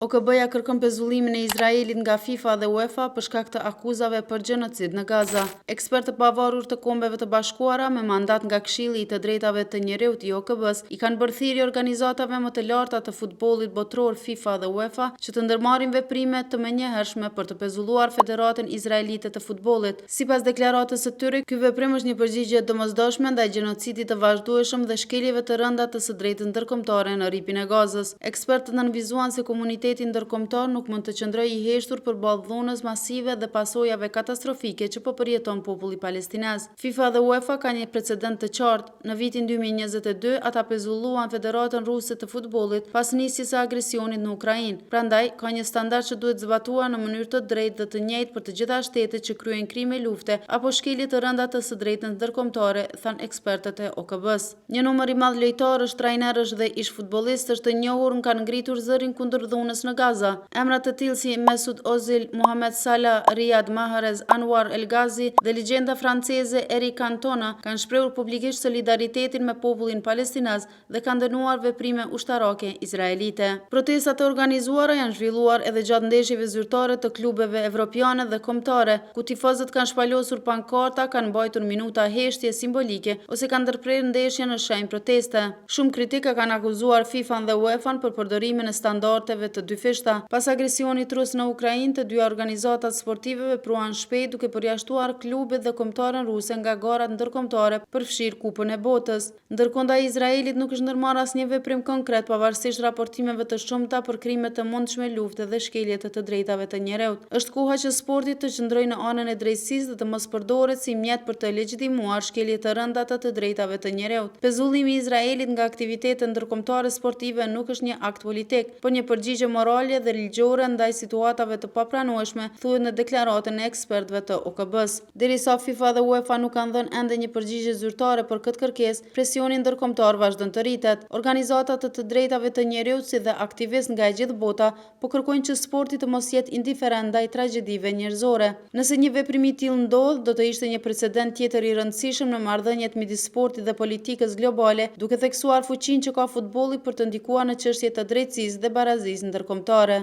OKB-ja kërkon pezullimin e Izraelit nga FIFA dhe UEFA për shkak të akuzave për gjenocid në Gaza. Ekspertë pavarur të Kombeve të Bashkuara me mandat nga Këshilli i të Drejtave të Njerëzit i OKB-s i kanë bërë thirrje organizatave më të larta të futbollit botror FIFA dhe UEFA që të ndërmarrin veprime të menjëhershme për të pezulluar Federatën Izraelite të Futbollit. Sipas deklaratës së tyre, ky veprim është një përgjigje domosdoshme ndaj gjenocidit të vazhdueshëm dhe shkeljeve të rënda të së drejtës ndërkombëtare në rripin e Gazës. Ekspertët nënvizuan se komuniteti ndërkombëtar nuk mund të qëndrojë i heshtur përballë dhunës masive dhe pasojave katastrofike që po përjeton populli palestinez. FIFA dhe UEFA kanë një precedent të qartë. Në vitin 2022 ata pezulluan Federatën Ruse të Futbollit pas nisjes së agresionit në Ukrainë. Prandaj ka një standard që duhet zbatuar në mënyrë të drejtë dhe të njëjtë për të gjitha shtetet që kryejnë krime lufte apo shkelje të rënda të së drejtës ndërkombëtare, thanë ekspertët e OKB-s. Një numër i madh lojtarësh, trajnerësh dhe ish futbollistësh të njohur kanë ngritur zërin kundër dhunës në Gaza. Emrat të tillë si Mesut Ozil, Mohamed Salah, Riyad Mahrez, Anwar El Ghazi dhe legjenda franceze Eric Cantona kanë shprehur publikisht solidaritetin me popullin palestinez dhe kanë dënuar veprime ushtarake izraelite. Protestat e organizuara janë zhvilluar edhe gjatë ndeshjeve zyrtare të klubeve evropiane dhe kombëtare, ku tifozët kanë shpalosur pankarta, kanë mbajtur minuta heshtje simbolike ose kanë ndërprerë ndeshje në shenjë proteste. Shumë kritika kanë akuzuar FIFA-n dhe UEFA-n për përdorimin e standardeve të dyfishta. Pas agresionit rus në Ukrainë, të dy organizatat sportive vepruan shpejt duke përjashtuar klubet dhe kombëtarën ruse nga garat ndërkombëtare për fshir Kupën e Botës. Ndërkohë ndaj Izraelit nuk është ndërmarrë asnjë veprim konkret pavarësisht raportimeve të shumta për krime të mundshme lufte dhe shkelje të drejtave të njerëzit. Është koha që sporti të qëndrojë në anën e drejtësisë dhe të mos përdoret si mjet për të legjitimuar shkelje të rënda të drejtave të njerëzit. Pezullimi i Izraelit nga aktivitetet ndërkombëtare sportive nuk është një akt politik, por një përgjigje morale dhe ligjore ndaj situatave të papranueshme, thuhet në deklaratën e ekspertëve të OKB-s. Derisa FIFA dhe UEFA nuk kanë dhënë ende një përgjigje zyrtare për këtë kërkesë, presioni ndërkombëtar vazhdon të rritet. Organizatat të drejtave të njerëzit si dhe aktivistë nga e gjithë bota po kërkojnë që sporti të mos jetë indiferent ndaj tragjedive njerëzore. Nëse një veprim i tillë ndodh, do të ishte një precedent tjetër i rëndësishëm në marrëdhëniet midis sportit dhe politikës globale, duke theksuar fuqinë që ka futbolli për të ndikuar në çështje të drejtësisë dhe barazisë ndërkombëtare.